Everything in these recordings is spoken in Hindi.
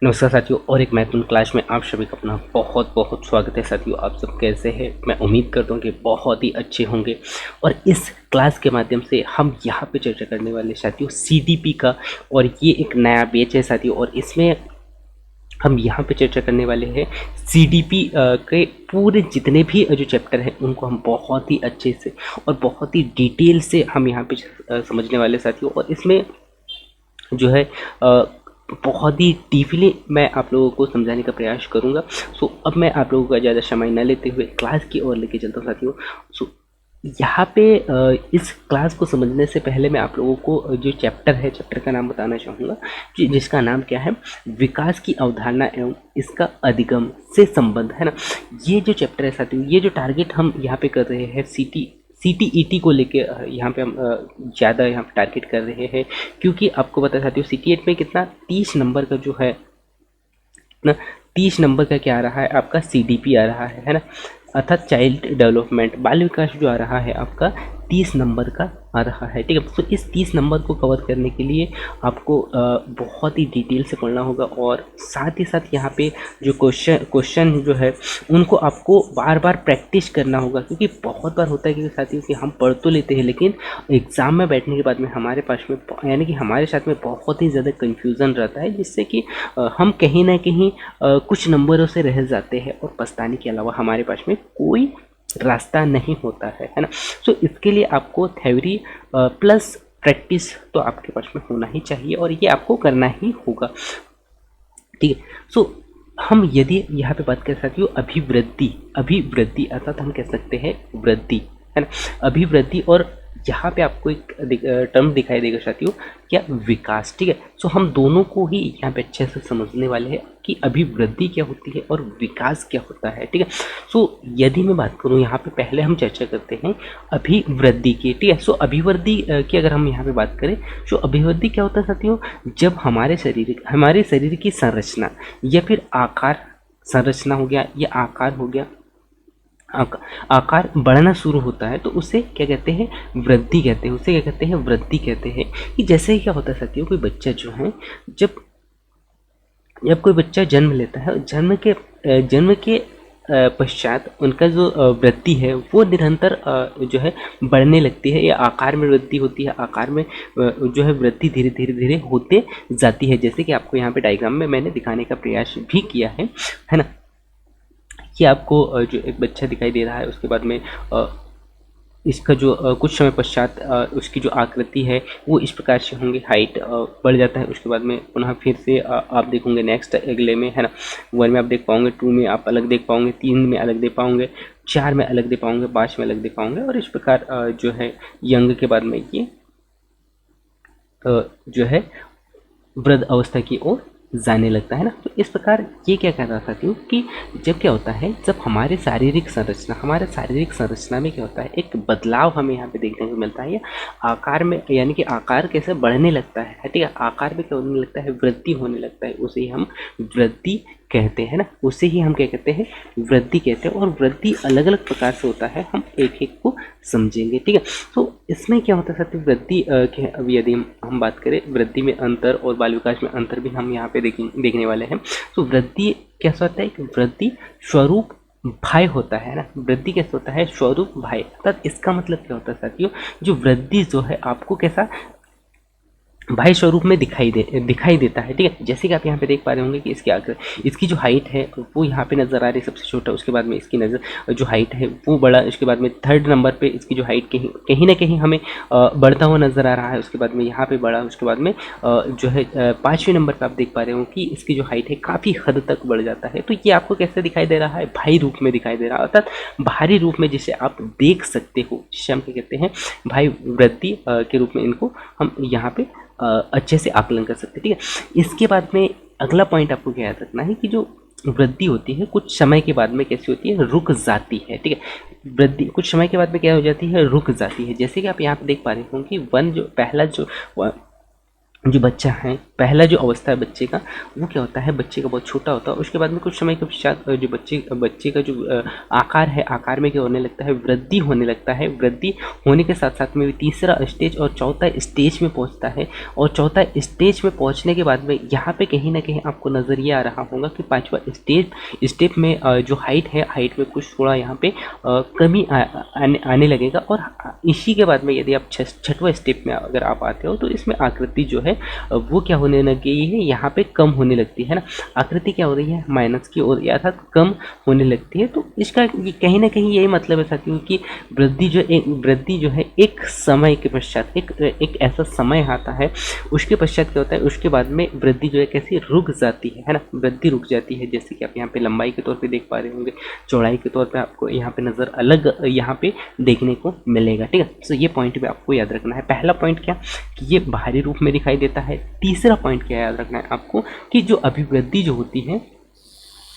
नमस्कार साथियों, और एक महत्वपूर्ण क्लास में आप सभी का अपना बहुत बहुत स्वागत है। साथियों, आप सब कैसे हैं? मैं उम्मीद करता हूँ कि बहुत ही अच्छे होंगे। और इस क्लास के माध्यम से हम यहाँ पे चर्चा करने वाले साथियों सीडीपी का, और ये एक नया बैच है साथियों। और इसमें हम यहाँ पे चर्चा करने वाले हैं सीडीपी के पूरे जितने भी जो चैप्टर हैं उनको हम बहुत ही अच्छे से और बहुत ही डिटेल से हम यहाँ पे समझने वाले साथियों। और इसमें जो है बहुत ही डीपली मैं आप लोगों को समझाने का प्रयास करूंगा। सो अब मैं आप लोगों का ज़्यादा समय न लेते हुए क्लास की ओर लेके चलता हूँ साथियों। सो यहाँ पे इस क्लास को समझने से पहले मैं आप लोगों को जो चैप्टर है, चैप्टर का नाम बताना चाहूँगा, जिसका नाम क्या है, विकास की अवधारणा एवं इसका अधिगम से संबंध, है ना। ये जो चैप्टर है साथियों, ये जो टारगेट हम यहाँ पे कर रहे हैं सीटीईटी को लेके, यहाँ पे हम ज़्यादा यहाँ पे टारगेट कर रहे हैं, क्योंकि आपको पता है साथियों सीटी8 में कितना 30 नंबर का जो है ना, 30 नंबर का क्या आ रहा है आपका सीडीपी आ रहा है ना, अर्थात चाइल्ड डेवलपमेंट, बाल विकास जो आ रहा है आपका 30 नंबर का आ रहा है। ठीक है, तो इस 30 नंबर को कवर करने के लिए आपको बहुत ही डिटेल से पढ़ना होगा। और साथ ही साथ यहाँ पे जो क्वेश्चन जो है उनको आपको बार बार प्रैक्टिस करना होगा, क्योंकि बहुत बार होता है कि साथियों कि हम पढ़ तो लेते हैं लेकिन एग्ज़ाम में बैठने के बाद में हमारे पास में यानी कि हमारे साथ में बहुत ही ज़्यादा कन्फ्यूज़न रहता है, जिससे कि हम कहीं ना कहीं कुछ नंबरों से रह जाते हैं और पछताने के अलावा हमारे पास में कोई रास्ता नहीं होता है ना। सो इसके लिए आपको थ्योरी प्लस प्रैक्टिस तो आपके पास में होना ही चाहिए, और ये आपको करना ही होगा। ठीक है, सो हम यदि यहाँ पे बात करें साथियों अभिवृद्धि अर्थात हम कह सकते हैं वृद्धि, है ना, अभिवृद्धि। और यहाँ पे आपको एक टर्म दिखाई देगा साथियों, क्या, विकास। ठीक है, सो हम दोनों को ही यहाँ पे अच्छे से समझने वाले हैं कि अभिवृद्धि क्या होती है और विकास क्या होता है। ठीक है, सो यदि मैं बात करूँ यहाँ पे, पहले हम चर्चा करते हैं अभिवृद्धि की। ठीक है, सो अभिवृद्धि की अगर हम यहाँ पे बात करें, तो अभिवृद्धि क्या होता है साथियों, जब हमारे शरीर की संरचना या फिर आकार, संरचना हो गया या आकार हो गया, आकार बढ़ना शुरू होता है, तो उसे क्या कहते हैं, वृद्धि कहते हैं। उसे क्या कहते हैं, वृद्धि कहते हैं। कि जैसे ही क्या होता है साथियों, कोई बच्चा जो है, जब जब कोई बच्चा जन्म लेता है, जन्म के पश्चात उनका जो वृद्धि है वो निरंतर जो है बढ़ने लगती है, या आकार में वृद्धि होती है, आकार में जो है वृद्धि धीरे धीरे धीरे होते जाती है। जैसे कि आपको यहाँ पे डायग्राम में मैंने दिखाने का प्रयास भी किया है ना, कि आपको जो एक बच्चा दिखाई दे रहा है, उसके बाद में इसका जो कुछ समय पश्चात उसकी जो आकृति है वो इस प्रकार से होंगे, हाइट बढ़ जाता है। उसके बाद में पुनः फिर से आप देखोगे नेक्स्ट अगले में, है ना, 1 में आप देख पाओगे, 2 में आप अलग देख पाओगे, 3 में अलग देख पाओगे, 4 में अलग देख पाओगे, 5 में अलग देख पाओगे, और इस प्रकार जो है यंग के बाद में ये जो है वृद्ध अवस्था की ओर जाने लगता है ना। तो इस प्रकार ये क्या कर रहा था कि जब क्या होता है, जब हमारे शारीरिक संरचना में क्या होता है, एक बदलाव हमें यहाँ पे देखने को मिलता है, या आकार में, यानी कि आकार कैसे बढ़ने लगता है। ठीक है, आकार में क्या होने लगता है, वृद्धि होने लगता है, उसे ही हम वृद्धि कहते हैं ना, उसे ही हम क्या कहते हैं, वृद्धि कहते हैं। और वृद्धि अलग अलग प्रकार से होता है, हम एक एक को समझेंगे। ठीक है, तो इसमें क्या होता है साथियों, वृद्धि अब यदि हम बात करें वृद्धि में अंतर और बाल विकास में अंतर भी हम यहाँ पे देखने वाले हैं। तो वृद्धि कैसा होता है, कि वृद्धि स्वरूप भाई होता है ना, वृद्धि कैसे होता है, स्वरूप भाई, अर्थात इसका मतलब क्या होता है साथियों, जो वृद्धि जो है आपको कैसा भाई स्वरूप में दिखाई देता है। ठीक है, जैसे कि आप यहाँ पे देख पा रहे होंगे कि इसकी जो हाइट है वो यहाँ पे नज़र आ रही है सबसे छोटा, उसके बाद में इसकी नज़र जो हाइट है वो बड़ा, उसके बाद में थर्ड नंबर पे इसकी जो हाइट कहीं ना कहीं हमें बढ़ता हुआ नज़र आ रहा है, उसके बाद में यहाँ पे बड़ा, उसके बाद में जो है 5वें नंबर पर आप देख पा रहे हो कि इसकी जो हाइट है काफ़ी हद तक बढ़ जाता है। तो ये आपको कैसे दिखाई दे रहा है, भाई रूप में दिखाई दे रहा है, अर्थात भारी रूप में, जिसे आप देख सकते हो, जिसे हम क्या कहते हैं, भाई वृद्धि के रूप में इनको हम यहाँ पे अच्छे से आकलन कर सकते हैं। ठीक है, इसके बाद में अगला पॉइंट आपको क्या याद रखना है, कि जो वृद्धि होती है कुछ समय के बाद में कैसी होती है, रुक जाती है। ठीक है, वृद्धि कुछ समय के बाद में क्या हो जाती है, रुक जाती है। जैसे कि आप यहाँ पे देख पा रहे हो कि वन जो पहला जो जो बच्चा है, पहला जो अवस्था है बच्चे का, वो क्या होता है, बच्चे का बहुत छोटा होता है। उसके बाद में कुछ समय के पश्चात जो बच्चे का जो आकार है, आकार में क्या होने लगता है, वृद्धि होने लगता है। वृद्धि होने के साथ साथ में भी तीसरा स्टेज और चौथा स्टेज में पहुंचता है। और चौथा स्टेज में पहुंचने के बाद में यहाँ पे कहीं ना कहीं आपको नज़र ये आ रहा होगा कि पांचवा स्टेप में जो हाइट है, हाइट में कुछ थोड़ा यहाँ पे कमी आने लगेगा। और इसी के बाद में यदि आप छठवा स्टेप में अगर आप आते हो, तो इसमें आकृति जो है वो क्या होने लगी है, यहाँ पे कम होने लगती है ना। आकृति क्या हो रही है, माइनस की ओर, अर्थात कम होने लगती है। तो इसका कहीं ना कहीं यही मतलब है साथियों कि वृद्धि जो है एक समय के पश्चात, एक ऐसा समय आता है, उसके पश्चात क्या होता है, उसके बाद में वृद्धि जो है कैसी रुक जाती है ना। वृद्धि रुक जाती है, जैसे कि आप यहाँ पे लंबाई के तौर पे देख पा रहे होंगे, चौड़ाई के तौर पे आपको यहाँ पे नज़र अलग यहाँ पे देखने को मिलेगा। ठीक है, तो ये पॉइंट भी आपको याद रखना है। पहला पॉइंट क्या, कि ये बाहरी रूप में दिखाई देता है। तीसरा पॉइंट क्या याद रखना है आपको, कि जो अभिवृद्धि जो होती है,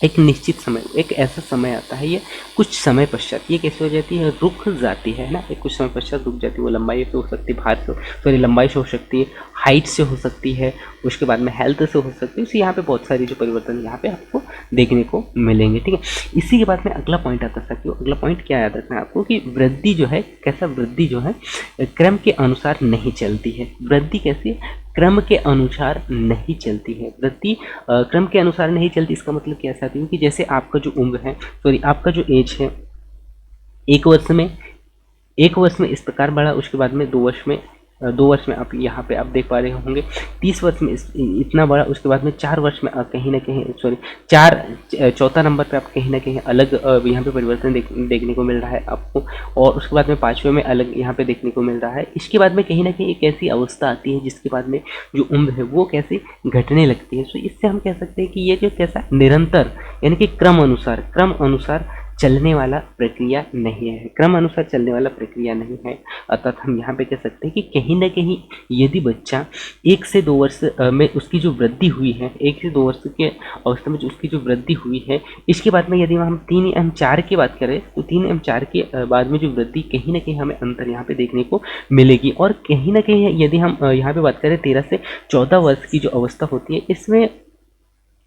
एक निश्चित समय, एक ऐसा समय आता है, ये कुछ समय पश्चात ये कैसे हो जाती है, रुक जाती है ना। एक कुछ समय पश्चात रुक जाती है। वो लंबाई से हो सकती है, भार से, सॉरी लंबाई से हो सकती है, हाइट से हो सकती है, उसके बाद में हेल्थ से हो सकती है। तो यहाँ पे बहुत सारी जो परिवर्तन यहाँ पे आपको देखने को मिलेंगे। ठीक है, इसी के बाद में अगला पॉइंट आता है साथियों। अगला पॉइंट क्या याद रखना है आपको, कि वृद्धि जो है, कैसा वृद्धि जो है क्रम के अनुसार नहीं चलती है। वृद्धि कैसी, क्रम के अनुसार नहीं चलती है। वृद्धि क्रम के अनुसार नहीं चलती, इसका मतलब क्या है साथियों, कि जैसे आपका जो उम्र है, सॉरी आपका जो एज है, एक वर्ष में इस प्रकार बढ़ा, उसके बाद में 2 वर्ष में आप यहाँ पे आप देख पा रहे होंगे 30 वर्ष में इतना बड़ा, उसके बाद में 4 वर्ष में कहीं ना कहीं, सॉरी चौथा नंबर पे आप कहीं ना कहीं अलग यहाँ पे परिवर्तन देखने को मिल रहा है आपको। और उसके बाद में 5वें में अलग यहाँ पे देखने को मिल रहा है। इसके बाद में कहीं ना कहीं एक ऐसी अवस्था आती है जिसके बाद में जो उम्र है वो कैसे घटने लगती है। तो इससे हम कह सकते हैं कि ये जो कैसा निरंतर, यानी कि क्रम अनुसार चलने वाला प्रक्रिया नहीं है, क्रम अनुसार चलने वाला प्रक्रिया नहीं है। अर्थात हम यहाँ पे कह सकते हैं कि कहीं ना कहीं यदि बच्चा 1 से 2 वर्ष में उसकी जो वृद्धि हुई है, 1 से 2 वर्ष के अवस्था में जो उसकी जो वृद्धि हुई है, इसके बाद में यदि हम 3 एवं 4 की बात करें, तो 3 एवं 4 के बाद में जो वृद्धि, कहीं ना कहीं हमें अंतर यहाँ पे देखने को मिलेगी। और कहीं ना कहीं यदि हम यहाँ पे बात करें 13 से 14 वर्ष की जो अवस्था होती है, इसमें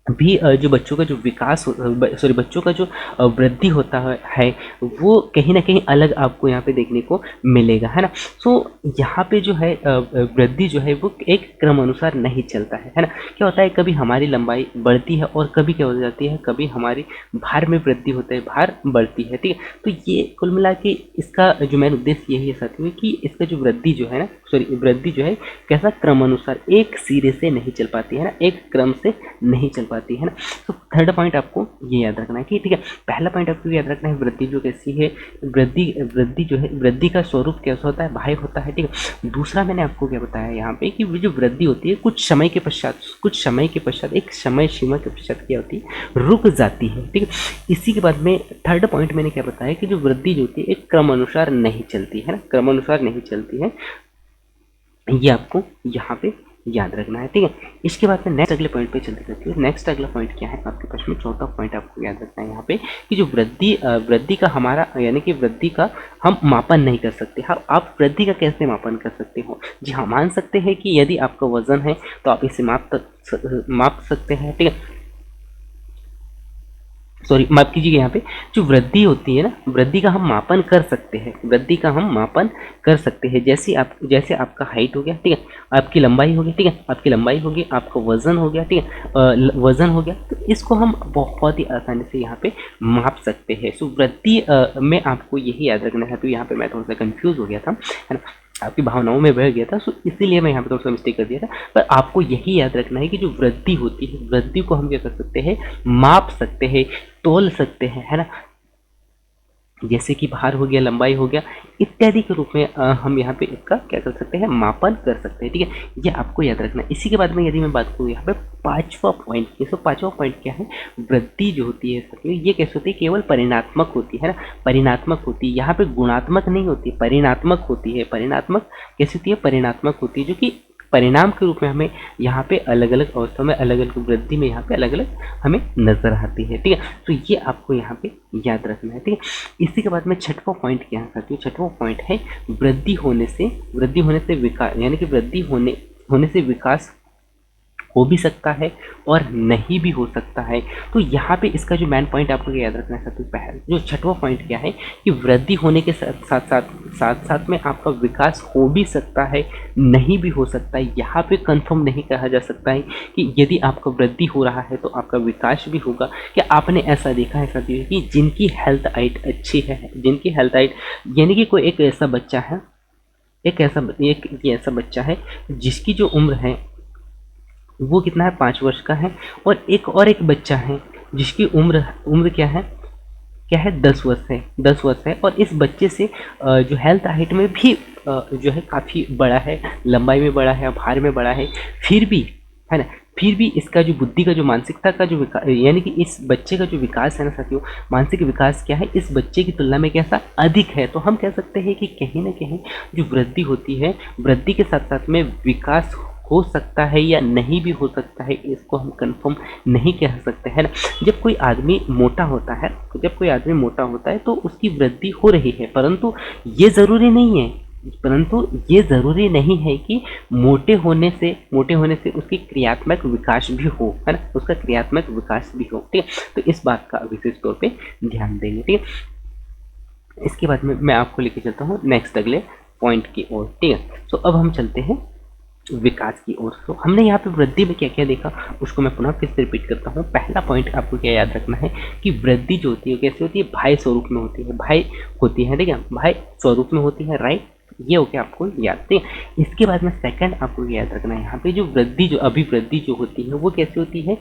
भी जो बच्चों का जो विकास, सॉरी बच्चों का जो वृद्धि होता है, वो कहीं ना कहीं अलग आपको यहाँ पे देखने को मिलेगा, है ना। सो यहाँ पे जो है वृद्धि जो है वो एक क्रम अनुसार नहीं चलता है ना। क्या होता है, कभी हमारी लंबाई बढ़ती है और कभी क्या हो जाती है, कभी हमारी भार में वृद्धि होता है, भार बढ़ती है। ठीक है, तो ये कुल मिला के इसका जो मेन उद्देश्य यही है साथियों, कि इसका जो वृद्धि जो है ना, सॉरी वृद्धि जो है कैसा, क्रम अनुसार एक सिरे से नहीं चल पाती है ना, एक क्रम से नहीं चल पाती है ना। तो थर्ड पॉइंट आपको ये याद रखना है कि ठीक है, पहला पॉइंट आपको याद रखना है वृद्धि जो कैसी है, वृद्धि जो है, वृद्धि का स्वरूप कैसा होता है, बाह्य होता है। ठीक है, दूसरा मैंने आपको क्या बताया यहाँ पे, कि जो वृद्धि होती है कुछ समय के पश्चात एक समय सीमा के पश्चात क्या होती है, रुक जाती है। ठीक है, इसी के बाद में थर्ड पॉइंट मैंने क्या बताया, कि जो वृद्धि जो होती है एक क्रम अनुसार नहीं चलती है ना, क्रम अनुसार नहीं चलती है। ये आपको यहाँ पे याद रखना है। ठीक है, इसके बाद में नेक्स्ट अगले पॉइंट पे चलते रहते हैं। नेक्स्ट अगला पॉइंट क्या है आपके पास में, चौथा पॉइंट आपको याद रखना है यहाँ पे, कि जो वृद्धि का हमारा, यानी कि वृद्धि का हम मापन नहीं कर सकते। हाँ, आप वृद्धि का कैसे मापन कर सकते हो, जी हाँ, मान सकते हैं कि यदि आपका वजन है तो आप इसे माप सकते हैं। ठीक है, सॉरी माफ कीजिएगा, यहाँ पे जो वृद्धि होती है ना, वृद्धि का हम मापन कर सकते हैं, वृद्धि का हम मापन कर सकते हैं। जैसे आपका हाइट हो गया, ठीक है, आपकी लंबाई हो गई, ठीक है, आपकी लंबाई हो गई, आपका वजन हो गया, ठीक है, वजन हो गया, तो इसको हम बहुत ही आसानी से यहाँ पे माप सकते हैं। सो वृद्धि में आपको यही याद रखना है। तो यहाँ पे मैं थोड़ा सा कंफ्यूज हो गया था, है ना, आपकी भावनाओं में बह गया था, सो इसीलिए मैं यहाँ पे थोड़ा सा मिस्टेक कर दिया था। पर आपको यही याद रखना है कि जो वृद्धि होती है, वृद्धि को हम क्या कर सकते हैं, माप सकते हैं, तोल सकते हैं, है ना। जैसे कि भार हो गया, लंबाई हो गया, इत्यादि के रूप में हम यहाँ पे इसका क्या कर सकते हैं, मापन कर सकते हैं। ठीक है, ये आपको याद रखना है। इसी के बाद में यदि मैं बात करूँ यहाँ पे पांचवा पॉइंट की, तो पांचवा पॉइंट क्या है, वृद्धि जो होती है ये कैसे होती है, केवल परिणात्मक होती है ना, परिणात्मक होती है। यहाँ पे गुणात्मक नहीं होती, परिणात्मक होती है। परिणात्मक कैसी होती है, परिणात्मक होती है, जो कि परिणाम के रूप में हमें यहाँ पे अलग अलग अवस्था में, अलग अलग वृद्धि में यहाँ पे अलग अलग हमें नजर आती है। ठीक है, तो ये आपको यहाँ पे याद रखना है। ठीक है, इसी के बाद में छठवां पॉइंट क्या है साथियों, छठवां पॉइंट है वृद्धि होने से विकास, यानी कि वृद्धि होने होने से विकास हो भी सकता है और नहीं भी हो सकता है। तो यहाँ पे इसका जो मेन पॉइंट आपको याद रखना है, सबसे पहले जो छठवां पॉइंट क्या है कि वृद्धि होने के साथ में आपका विकास हो भी सकता है, नहीं भी हो सकता है। यहाँ पे कंफर्म नहीं कहा जा सकता है कि यदि आपका वृद्धि हो रहा है तो आपका विकास भी होगा। क्या आपने ऐसा देखा है साथियों कि जिनकी हेल्थ हाइट अच्छी है, जिनकी हेल्थ हाइट यानी कि कोई एक ऐसा बच्चा है, एक ये ऐसा बच्चा है जिसकी जो उम्र है वो कितना है, 5 वर्ष का है, और एक बच्चा है जिसकी उम्र उम्र क्या है, 10 वर्ष है, 10 वर्ष है, और इस बच्चे से जो हेल्थ हाइट में भी जो है काफ़ी बड़ा है, लंबाई में बड़ा है, भार में बड़ा है, फिर भी है ना, फिर भी इसका जो बुद्धि का जो मानसिकता का जो विकास, यानी कि इस बच्चे का जो विकास है ना साथियों, मानसिक विकास क्या है, इस बच्चे की तुलना में कैसा अधिक है। तो हम कह सकते हैं कि कहीं ना कहीं जो वृद्धि होती है, वृद्धि के साथ साथ में विकास हो सकता है या नहीं भी हो सकता है, इसको हम कंफर्म नहीं कह सकते हैं ना। जब कोई आदमी मोटा होता है, तो उसकी वृद्धि हो रही है, परंतु ये ज़रूरी नहीं है, कि मोटे होने से उसकी क्रियात्मक विकास भी हो, है ना, उसका क्रियात्मक विकास भी हो। ठीक है, तो इस बात का विशेष तौर पे ध्यान देंगे। ठीक है, इसके बाद में मैं आपको लेके चलता हूँ नेक्स्ट अगले पॉइंट की ओर। ठीक है, तो अब हम चलते हैं विकास की ओर। तो हमने यहाँ पे वृद्धि में क्या क्या देखा, उसको मैं पुनः फिर से रिपीट करता हूँ। पहला पॉइंट आपको क्या याद रखना है कि वृद्धि जो होती है कैसे होती है, भाई स्वरूप में होती है, ठीक है, भाई स्वरूप में होती है, राइट। ये हो गया आपको याद। ठीक है, इसके बाद में सेकंड आपको याद रखना है यहाँ पे जो अभिवृद्धि जो होती है वो कैसे होती है,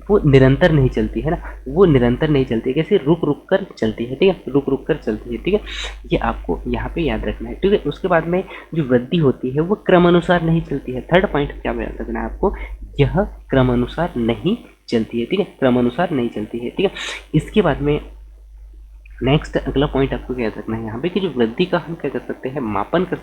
वो निरंतर नहीं चलती है ना, वो निरंतर नहीं चलती, कैसे रुक रुक कर चलती है। ठीक है, रुक रुक कर चलती है। ठीक है, ये आपको यहाँ पे याद रखना है। ठीक है, उसके बाद में जो वृद्धि होती है वो क्रमानुसार नहीं चलती है। थर्ड पॉइंट क्या याद रखना है आपको, यह क्रमानुसार नहीं चलती है। ठीक है, क्रमानुसार नहीं चलती है। ठीक है, इसके बाद में नेक्स्ट अगला पॉइंट आपको याद रखना है यहाँ पे कि जो वृद्धि का हम क्या कर सकते हैं, मापन कर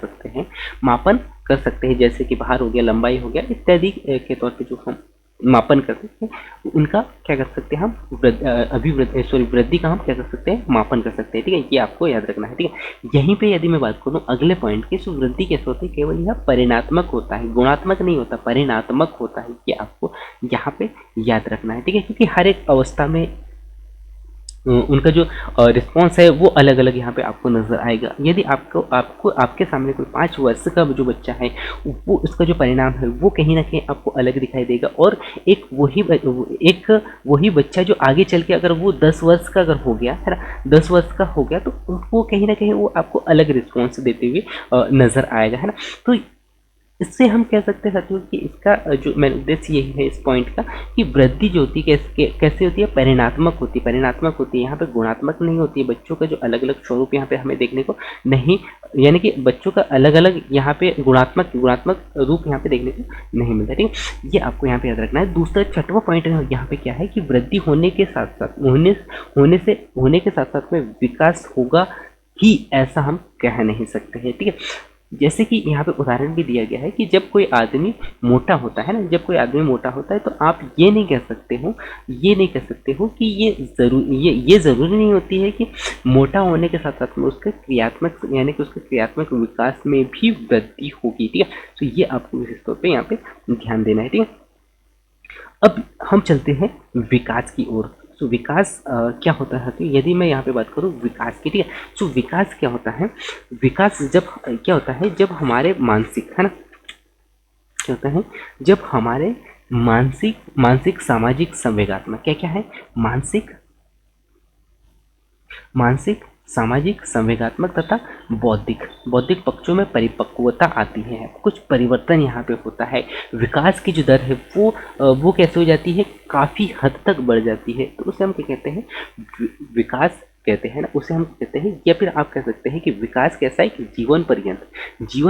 सकते हैं, जैसे कि भार हो गया, लंबाई हो गया इत्यादि के तौर पे जो हम मापन कर सकते हैं, उनका क्या कर सकते हैं हम, वृद्धि का हम क्या कर सकते हैं, मापन कर सकते हैं। ठीक है, ये आपको याद रखना है। ठीक है, यहीं पे यदि मैं बात करूँ अगले पॉइंट की, तो वृद्धि कैसे होती है, केवल यह परिणात्मक होता है, गुणात्मक नहीं होता, परिणात्मक होता है। ये आपको यहाँ पे याद रखना है। ठीक है, क्योंकि हर एक अवस्था में उनका जो रिस्पॉन्स है वो अलग अलग यहाँ पे आपको नजर आएगा। यदि आपको आपके सामने कोई 5 वर्ष का जो बच्चा है, वो उसका जो परिणाम है वो कहीं ना कहीं आपको अलग दिखाई देगा, और एक वही बच्चा जो आगे चल के अगर वो 10 वर्ष का अगर हो गया है ना, 10 वर्ष का हो गया, तो वो कहीं ना कहीं वो आपको अलग रिस्पॉन्स देते हुए नजर आएगा, है ना। तो इससे हम कह सकते हैं साथियों कि इसका जो मेन उद्देश्य यही है इस पॉइंट का कि वृद्धि जो होती है कैसे होती है, परिणात्मक होती है, यहाँ पे गुणात्मक नहीं होती है। बच्चों का जो अलग अलग स्वरूप यहाँ पे हमें देखने को नहीं, यानी कि बच्चों का अलग अलग यहाँ पे गुणात्मक रूप यहाँ पे देखने को नहीं मिलता। ठीक है, ये आपको यहाँ पे याद रखना है। दूसरा छठवां पॉइंट यहाँ पे क्या है कि वृद्धि होने के साथ साथ में विकास होगा ही, ऐसा हम कह नहीं सकते हैं। ठीक है, जैसे कि यहाँ पे उदाहरण भी दिया गया है कि जब कोई आदमी मोटा होता है ना, तो आप ये नहीं कह सकते हो कि ये ज़रूरी नहीं होती है कि मोटा होने के साथ साथ में उसके क्रियात्मक विकास में भी वृद्धि होगी। ठीक है, तो ये आपको विशेष तौर पे यहाँ पे ध्यान देना है। ठीक है, अब हम चलते हैं विकास की ओर। तो विकास क्या होता है, तो यदि मैं यहाँ पे बात करूँ विकास की, ठीक है, तो विकास क्या होता है, विकास क्या होता है जब हमारे मानसिक, है ना, क्या होता है जब हमारे मानसिक सामाजिक संवेगात्मक क्या है, मानसिक सामाजिक संवेगात्मक तथा बौद्धिक पक्षों में परिपक्वता आती है, कुछ परिवर्तन यहाँ पे होता है। विकास की जो दर है वो कैसे हो जाती है, काफ़ी हद तक बढ़ जाती है। तो उसे हम क्या कहते हैं, विकास कहते हैं ना, उसे हम कहते हैं, या फिर आप कह सकते हैं कि विकास कैसा है कि जीवन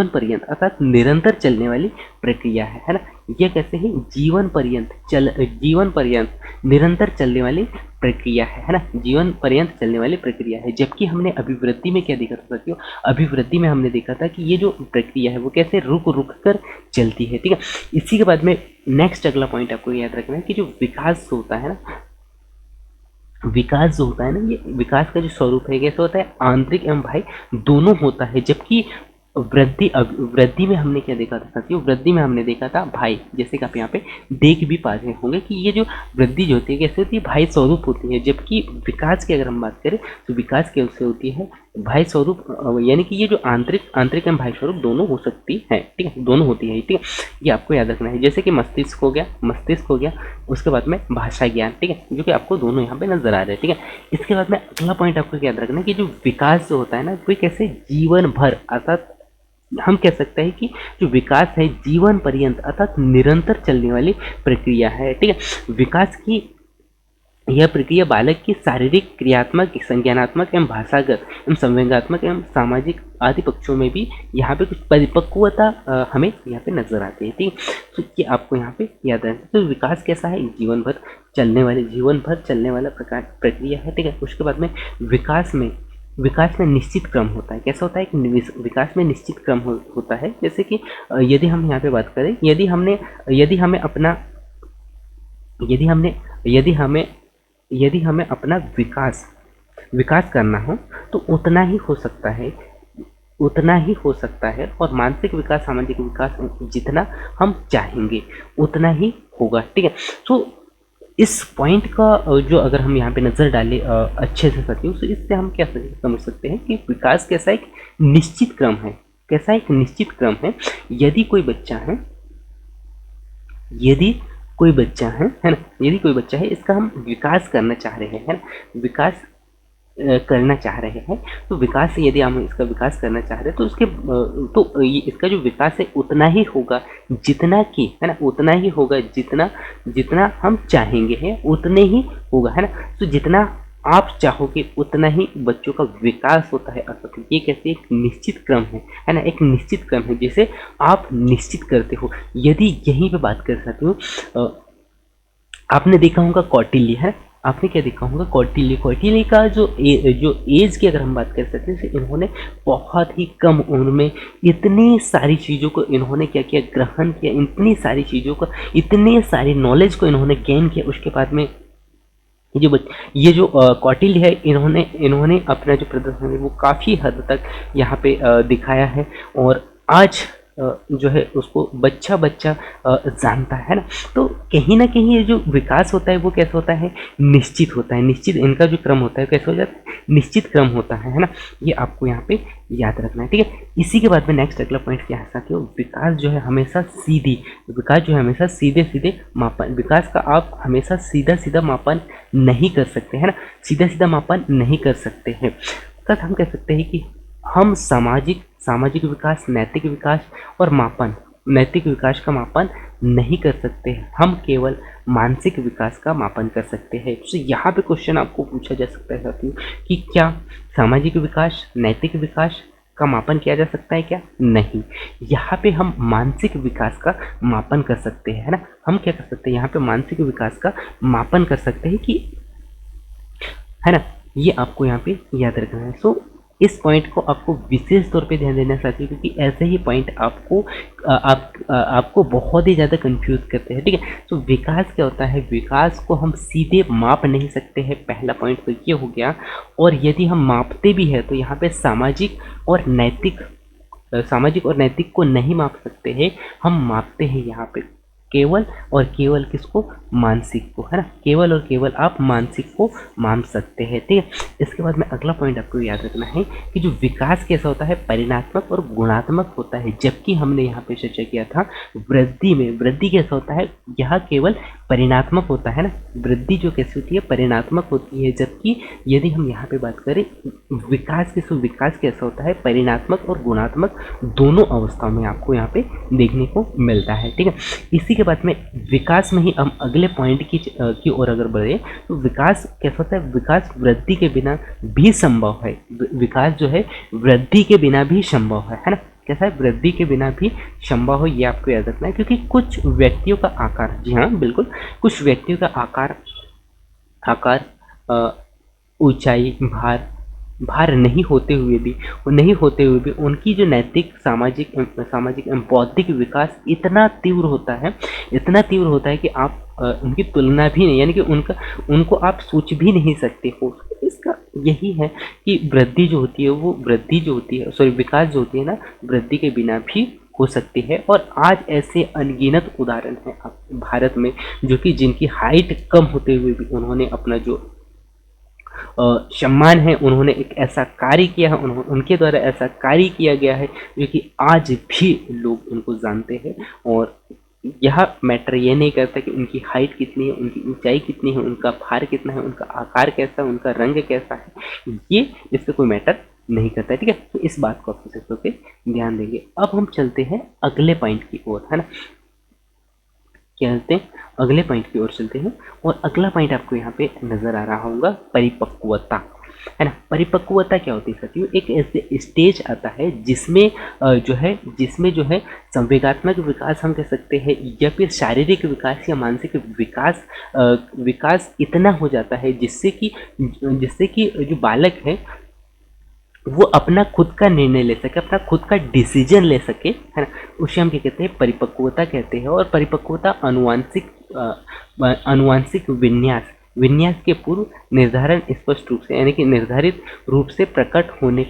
पर्यंत अर्थात निरंतर चलने वाली प्रक्रिया है ना। यह कैसे है, जीवन पर्यंत निरंतर चलने वाली प्रक्रिया है ना, जीवन पर्यंत चलने वाली प्रक्रिया है। जबकि हमने अभिवृद्धि में क्या देखा था साथियों, अभिवृद्धि में हमने देखा था कि ये जो प्रक्रिया है वो कैसे रुक रुक कर चलती है। ठीक है, इसी के बाद में नेक्स्ट अगला पॉइंट आपको याद रखना है कि जो विकास होता है ना, ये विकास का जो स्वरूप है कैसे होता है, आंतरिक एवं बाह्य दोनों होता है। जबकि वृद्धि में हमने क्या देखा था साथियों, वृद्धि में हमने देखा था भाई, जैसे कि आप यहाँ पे देख भी पा रहे होंगे कि ये जो वृद्धि जो होती है कैसे होती है, भाई स्वरूप होती है। जबकि विकास की अगर हम बात करें तो विकास कैसे होती है, भाई स्वरूप, यानी कि ये जो आंतरिक आंतरिक एवं भाई स्वरूप दोनों हो सकती है, ठीक है, दोनों होती है, ठीक है, ये आपको याद रखना है। जैसे कि मस्तिष्क हो गया, उसके बाद में भाषा ज्ञान, ठीक है, जो कि आपको दोनों यहाँ पे नजर आ रहे हैं, ठीक है। इसके बाद में अगला पॉइंट आपको याद रखना है कि जो विकास जो होता है ना, वो कैसे जीवन भर, अर्थात हम कह सकते हैं कि जो विकास है जीवन पर्यंत अर्थात निरंतर चलने वाली प्रक्रिया है, ठीक है। विकास की यह प्रक्रिया बालक की शारीरिक, क्रियात्मक, संज्ञानात्मक एवं भाषागत एवं संवेगात्मक एवं सामाजिक आदि पक्षों में भी यहाँ पे कुछ परिपक्वता हमें यहाँ पे नजर आती है, ठीक है। तो ये आपको यहाँ पे याद रखना है। तो विकास कैसा है, जीवन भर चलने वाला प्रक्रिया है, ठीक है। उसके बाद में विकास में निश्चित क्रम होता है। कैसा होता है कि विकास में निश्चित क्रम होता है। जैसे कि यदि हम यहाँ पे बात करें, यदि हमें अपना विकास करना हो तो उतना ही हो सकता है और मानसिक विकास, सामाजिक विकास जितना हम चाहेंगे उतना ही होगा, ठीक है। तो इस पॉइंट का जो अगर हम यहाँ पे नज़र डालें अच्छे से साथियों, तो इससे हम क्या समझ सकते हैं कि विकास कैसा एक निश्चित क्रम है, यदि कोई बच्चा है ना, यदि कोई बच्चा है, इसका हम विकास करना चाह रहे हैं, है ना, विकास करना चाह रहे हैं, तो विकास से यदि हम इसका विकास करना चाह रहे हैं तो इसका जो विकास है उतना ही होगा जितना कि, है ना, उतना ही होगा जितना हम चाहेंगे, है उतने ही होगा, है ना। तो जितना आप चाहोगे उतना ही बच्चों का विकास होता है। अर्थात ये कैसे एक निश्चित क्रम है ना, एक निश्चित क्रम है जिसे आप निश्चित करते हो। यदि यहीं पे बात कर सकते हो, आपने देखा होगा कौटिल्य, है, आपने क्या देखा होगा कौटिल्य का जो एज की अगर हम बात कर सकते हैं, इन्होंने बहुत ही कम उम्र में इतनी सारी चीज़ों को इन्होंने क्या किया, ग्रहण किया, इतनी सारी चीज़ों को, इतने सारी नॉलेज को इन्होंने गेन किया। उसके बाद में ये जो कौटिल्य है, इन्होंने अपना जो प्रदर्शन है वो काफ़ी हद तक यहाँ पे दिखाया है और आज जो है उसको बच्चा जानता है ना। तो कहीं ना कहीं ये जो विकास होता है वो कैसे होता है, निश्चित होता है, इनका जो क्रम होता है कैसे हो जाता है, निश्चित क्रम होता है ना। ये आपको यहाँ पे याद रखना है, ठीक है। इसी के बाद में नेक्स्ट अगला पॉइंट क्या है कि विकास जो है हमेशा सीधे मापन, विकास का आप हमेशा सीधा मापन नहीं कर सकते, है ना, सीधा मापन नहीं कर सकते हैं। तथा हम कह सकते हैं कि हम सामाजिक विकास, नैतिक विकास और नैतिक विकास का मापन नहीं कर सकते, हम केवल मानसिक विकास का मापन कर सकते हैं। तो यहाँ पे क्वेश्चन आपको पूछा जा सकता है साथियों कि क्या सामाजिक विकास, नैतिक विकास का मापन किया जा सकता है, क्या नहीं। यहाँ पे हम मानसिक विकास का मापन कर सकते हैं, है ना। हम क्या कर सकते हैं, यहाँ पे मानसिक विकास का मापन कर सकते हैं कि, है ना, ये आपको यहाँ पे याद रखना है। सो इस पॉइंट को आपको विशेष तौर पे ध्यान देना चाहिए क्योंकि ऐसे ही पॉइंट आपको बहुत ही ज़्यादा कंफ्यूज करते हैं, ठीक है। तो विकास क्या होता है, विकास को हम सीधे माप नहीं सकते हैं, पहला पॉइंट तो ये हो गया। और यदि हम मापते भी हैं तो यहाँ पे सामाजिक और नैतिक को नहीं माप सकते हैं, हम मापते हैं यहाँ पे केवल और केवल किसको, मानसिक को, है ना, केवल और केवल आप मानसिक को मान सकते हैं, ठीक है। इसके बाद में अगला पॉइंट आपको याद रखना है कि जो विकास कैसा होता है, परिणात्मक और गुणात्मक होता है। जबकि हमने यहाँ पे चर्चा किया था वृद्धि कैसा होता है, यह केवल परिणात्मक होता है ना, वृद्धि जो कैसी होती है, परिणात्मक होती है। जबकि यदि हम यहाँ पे बात करें विकास कैसा होता है, परिणात्मक और गुणात्मक दोनों अवस्थाओं में आपको यहाँ पे देखने को मिलता है, ठीक है। इसी के बाद में विकास में ही हम अगले पॉइंट की ओर अगर बढ़े तो विकास कैसा होता है, विकास वृद्धि के बिना भी संभव है, विकास जो है वृद्धि के बिना भी संभव है ना। कैसा है, वृद्धि के बिना भी संभव हो, ये आपको याद रखना है। क्योंकि कुछ व्यक्तियों का आकार, जी हाँ बिल्कुल, कुछ व्यक्तियों का आकार, ऊंचाई, भार, भार नहीं होते हुए भी, उनकी जो नैतिक, सामाजिक एवं बौद्धिक विकास इतना तीव्र होता है कि आप उनकी तुलना भी नहीं, यानी कि उनको आप सोच भी नहीं सकते हो। इसका यही है कि वृद्धि जो होती है, सॉरी, विकास जो होती है ना, वृद्धि के बिना भी हो सकती है। और आज ऐसे अनगिनत उदाहरण हैं भारत में, जो कि जिनकी हाइट कम होते हुए भी उन्होंने अपना जो सम्मान है, उन्होंने एक ऐसा कार्य किया है, उनके द्वारा ऐसा कार्य किया गया है जो कि आज भी लोग उनको जानते हैं। और यह मैटर ये नहीं करता कि उनकी हाइट कितनी है, उनकी ऊंचाई कितनी है, उनका भार कितना है, उनका आकार कैसा है, उनका रंग कैसा है, ये इससे कोई मैटर नहीं करता है। ठीक है, तो इस बात को आप सबसे पे ध्यान देंगे। अब हम चलते हैं अगले पॉइंट की ओर, है ना। क्या चलते हैं, अगले पॉइंट की ओर चलते हैं। और अगला पॉइंट आपको यहाँ पे नजर आ रहा होगा, परिपक्वता, है ना। परिपक्वता क्या होती है साथियों, एक ऐसे स्टेज आता है जिसमें जो है संवेगात्मक विकास हम कह सकते हैं, या फिर शारीरिक विकास या मानसिक विकास इतना हो जाता है जिससे कि जो बालक है वो अपना खुद का निर्णय ले सके, अपना खुद का डिसीजन ले सके, है ना। उसे हम क्या कहते हैं, परिपक्वता कहते हैं। और परिपक्वता अनुवांशिक विन्यास के पूर्व निर्धारण स्पष्ट रूप से, यानी कि निर्धारित रूप से प्रकट होने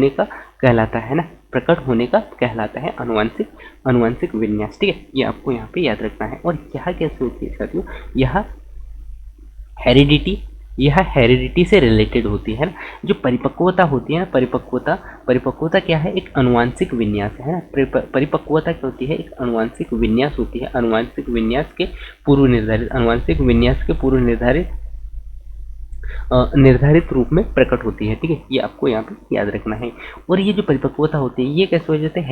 का कहलाता है ना, प्रकट होने का कहलाता है अनुवांशिक विन्यास। ठीक है, ये आपको यहाँ पे याद रखना है। और यह कैसे होती है साथियों, यह हेरिडिटी से रिलेटेड होती है ना। जो परिपक्वता होती है ना, परिपक्वता क्या है, एक अनुवांशिक विन्यास है ना। परिपक्वता क्या होती है, एक अनुवांशिक विन्यास होती है। अनुवांशिक विन्यास के पूर्व निर्धारित रूप में प्रकट होती है। ठीक है, ये आपको यहाँ पे याद रखना है। और ये जो परिपक्वता होती है, ये कैसे हो जाती है,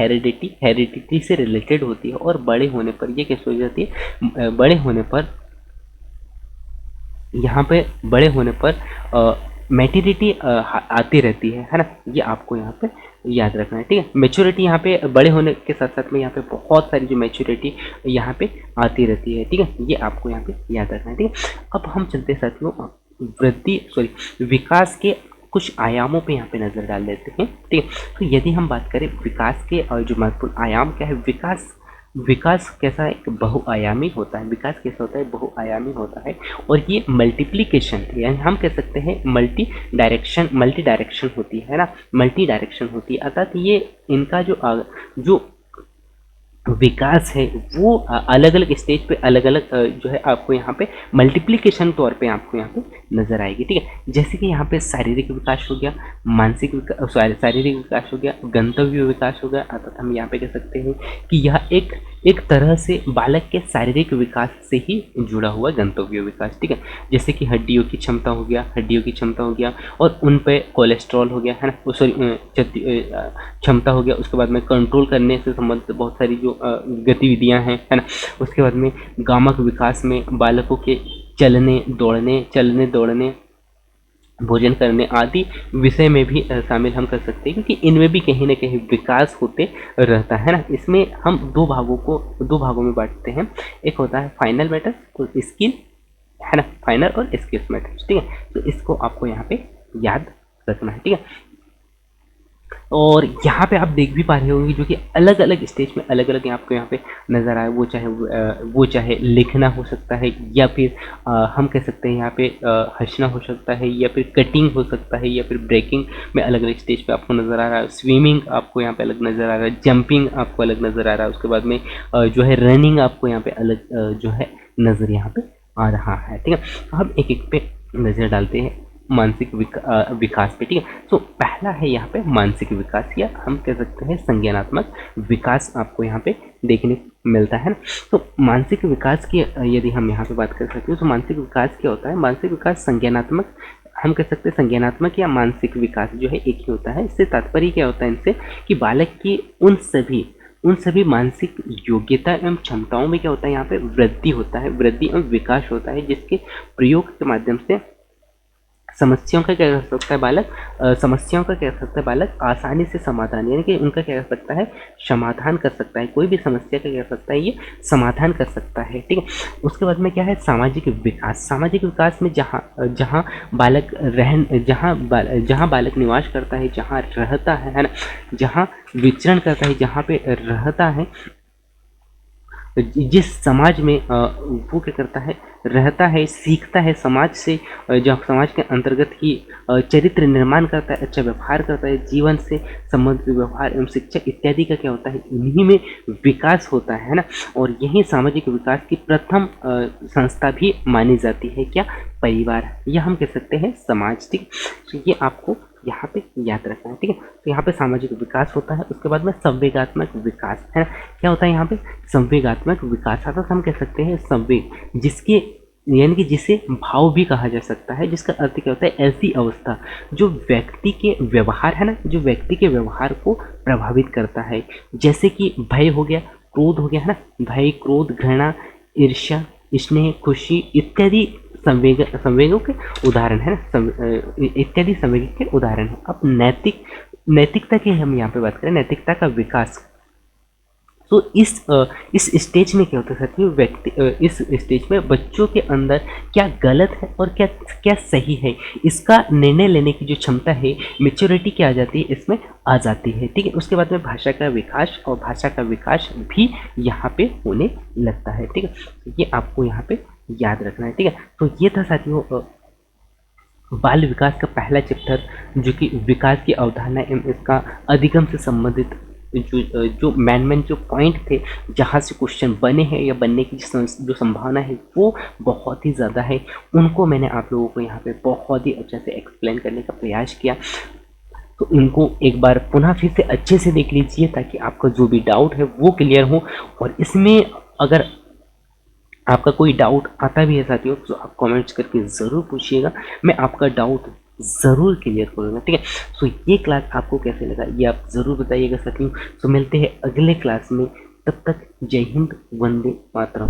हेरिडिटी से रिलेटेड होती है। और बड़े होने पर ये कैसे हो जाती है, बड़े होने पर मैच्योरिटी आती रहती है ना। ये आपको यहाँ पे याद रखना है। ठीक है, मैच्योरिटी यहाँ पे बड़े होने के साथ साथ में यहाँ पे बहुत सारी जो मैच्योरिटी यहाँ पे आती रहती है। ठीक है, ये आपको यहाँ पे याद रखना है। ठीक है, अब हम चलते हैं साथियों विकास के कुछ आयामों पे यहाँ पे नजर डाल लेते हैं। ठीक है, तो यदि हम बात करें विकास के जो महत्वपूर्ण आयाम क्या है, विकास कैसा है, बहुआयामी होता है। विकास कैसा होता है, बहुआयामी होता है। और ये मल्टीप्लिकेशन, यानी हम कह सकते हैं मल्टी डायरेक्शन होती है ना, मल्टी डायरेक्शन होती है। अर्थात ये इनका जो विकास है वो अलग अलग स्टेज पे अलग अलग जो है आपको यहाँ पे मल्टीप्लिकेशन तौर पे आपको यहाँ पे नजर आएगी। ठीक है, जैसे कि यहाँ पे शारीरिक विकास हो गया, शारीरिक विकास हो गया, गंतव्य विकास हो गया। अर्थात हम यहाँ पे कह सकते हैं कि यह एक तरह से बालक के शारीरिक विकास से ही जुड़ा हुआ गंतव्य विकास। ठीक है, जैसे कि हड्डियों की क्षमता हो गया, और उन पे कोलेस्ट्रॉल हो गया, है ना, सॉरी, क्षमता हो गया। उसके बाद में कंट्रोल करने से संबंधित बहुत सारी जो गतिविधियां हैं, है ना। उसके बाद में गामक विकास में बालकों के चलने दौड़ने भोजन करने आदि विषय में भी शामिल हम कर सकते हैं, क्योंकि इनमें भी कहीं ना कहीं विकास होते रहता है ना। इसमें हम दो भागों में बांटते हैं। एक होता है फाइनल मैटर और स्किल, है ना, फाइनल और स्किल्स मैटर। ठीक है, तो इसको आपको यहाँ पे याद रखना है। ठीक है, और यहाँ पे आप देख भी पा रहे होंगे जो कि अलग अलग स्टेज में अलग अलग आपको यहाँ पे नज़र आए। वो चाहे लिखना हो सकता है, या फिर हम कह सकते हैं यहाँ पे हंसना हो सकता है, या फिर कटिंग हो सकता है, या फिर ब्रेकिंग में अलग अलग स्टेज पे आपको नज़र आ रहा है। स्विमिंग आपको यहाँ पे अलग नज़र आ रहा है, जंपिंग आपको अलग नज़र आ रहा है। उसके बाद में जो है रनिंग आपको यहाँ पे अलग जो है नज़र यहाँ पे आ रहा है। ठीक है, हम एक एक पे नज़र डालते हैं मानसिक विकास पे। ठीक है, तो पहला है यहाँ पे मानसिक विकास, या हम कह सकते हैं संज्ञानात्मक विकास आपको यहाँ पे देखने मिलता है ना। तो मानसिक विकास की यदि हम यहाँ पे बात कर सकते हैं, तो मानसिक विकास क्या होता है, मानसिक विकास संज्ञानात्मक, हम कह सकते हैं संज्ञानात्मक या मानसिक विकास जो है एक ही होता है। इससे तात्पर्य क्या होता है इनसे, कि बालक की उन सभी मानसिक योग्यता एवं क्षमताओं में क्या होता है, यहाँ पे वृद्धि एवं विकास होता है, जिसके प्रयोग के माध्यम से समस्याओं का क्या कर सकता है बालक, समस्याओं का क्या कर सकता है बालक, आसानी से समाधान, यानी कि उनका क्या कर सकता है, समाधान कर सकता है। कोई भी समस्या का क्या कर सकता है, ये समाधान कर सकता है, ठीक है। उसके बाद में क्या है, सामाजिक विकास। सामाजिक विकास में जहाँ जहाँ बालक जहाँ बालक निवास करता है, जहाँ रहता है ना, जहाँ विचरण करता है, जहाँ पे रहता है, जिस समाज में वो क्या करता है, रहता है, सीखता है समाज से, जो समाज के अंतर्गत ही चरित्र निर्माण करता है, अच्छा व्यवहार करता है, जीवन से संबंधित व्यवहार एवं शिक्षा इत्यादि का क्या होता है, इन्हीं में विकास होता है ना। और यही सामाजिक विकास की प्रथम संस्था भी मानी जाती है, क्या, परिवार, या हम कह सकते हैं समाज, ठीक। तो ये आपको यहाँ पे याद रखना है, ठीक है। तो यहाँ पे सामाजिक विकास होता है। उसके बाद में संवेगात्मक विकास है ना, क्या होता है यहाँ पे, संवेगात्मक विकास आता है, हम कह सकते हैं संवेग, जिसके यानी कि जिसे भाव भी कहा जा सकता है, जिसका अर्थ क्या होता है, ऐसी अवस्था जो व्यक्ति के व्यवहार है ना, जो व्यक्ति के व्यवहार को प्रभावित करता है, जैसे कि भय हो गया, क्रोध हो गया है ना, भय, क्रोध, घृणा, ईर्ष्या, स्नेह, खुशी इत्यादि संवेगों के उदाहरण है ना, इत्यादि संवेग के उदाहरण है। अब नैतिकता की हम यहाँ पे बात करें, नैतिकता का विकास। तो इस स्टेज में क्या होता है साथियों, इस स्टेज में बच्चों के अंदर क्या गलत है और क्या क्या सही है, इसका निर्णय लेने की जो क्षमता है, मेच्योरिटी क्या आ जाती है, इसमें आ जाती है, ठीक है। उसके बाद में भाषा का विकास, और भाषा का विकास भी यहाँ पे होने लगता है, ठीक है। ये आपको यहाँ पे याद रखना है, ठीक है। तो ये था साथियों बाल विकास का पहला चैप्टर, जो कि विकास की अवधारणा एवं इसका अधिगम से संबंधित जो मैन जो पॉइंट थे, जहाँ से क्वेश्चन बने हैं या बनने की जो संभावना है वो बहुत ही ज़्यादा है, उनको मैंने आप लोगों को यहाँ पे बहुत ही अच्छे से एक्सप्लेन करने का प्रयास किया। तो इनको एक बार पुनः फिर से अच्छे से देख लीजिए, ताकि आपका जो भी डाउट है वो क्लियर हो। और इसमें अगर आपका कोई डाउट आता भी है साथियों, तो आप कमेंट्स करके ज़रूर पूछिएगा, मैं आपका डाउट ज़रूर क्लियर करूँगा, ठीक है। सो ये क्लास आपको कैसे लगा, ये आप ज़रूर बताइएगा साथियों। सो मिलते हैं अगले क्लास में, तब तक जय हिंद, वंदे मातरम।